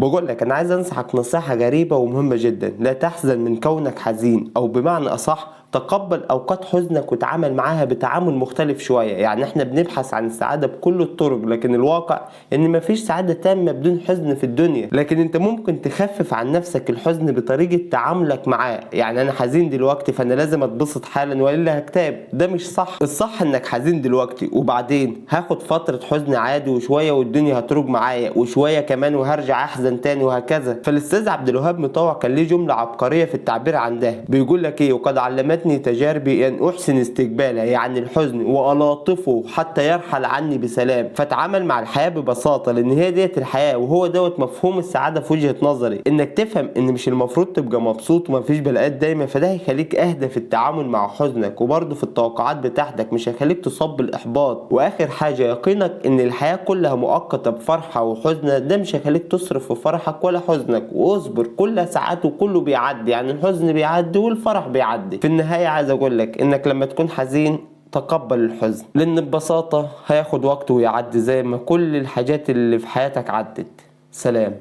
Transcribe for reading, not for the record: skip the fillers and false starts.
بقول لك انا عايز انصحك نصيحة غريبة ومهمة جدا. لا تحزن من كونك حزين، او بمعنى اصح تقبل اوقات حزنك وتعامل معاها بتعامل مختلف شوية. يعني احنا بنبحث عن السعادة بكل الطرق، لكن الواقع ان مفيش سعادة تامة بدون حزن في الدنيا. لكن انت ممكن تخفف عن نفسك الحزن بطريقة تعاملك معاه. يعني انا حزين دلوقتي فانا لازم اتبسط حالا والا هكتئب، ده مش صح. الصح انك حزين دلوقتي وبعدين هاخد فترة حزن عادي وشوية والدنيا هتروج معايا، وشوية كمان وهرجع احزن تاني وهكذا. فالاستاذ عبد الوهاب مطوع كان ليه جملة عبقرية في التعبير عن ده، بيقول لك ايه: وقد علمتني تجاربي ان احسن استقباله، يعني الحزن، والاطفه حتى يرحل عني بسلام. فتعامل مع الحياة ببساطة، لان هي ديت الحياة، وهو دوت مفهوم السعادة في وجهة نظري. انك تفهم ان مش المفروض تبقى مبسوط ومفيش بلاءات دايما، فده هيخليك اهدى في التعامل مع حزنك، وبرضه في التوقعات بتاعتك مش هيخليك تصاب بالاحباط. واخر حاجة، يقينك ان الحياة كلها مؤقتة بفرحة وحزن، ده مش هيخليك تصرف في فرحك ولا حزنك. واصبر، كل ساعات وكله بيعدي، يعني الحزن بيعدي والفرح بيعدي. في النهاية عايز اقول لك انك لما تكون حزين تقبل الحزن، لان ببساطة هياخد وقت ويعدي زي ما كل الحاجات اللي في حياتك عدت. سلام.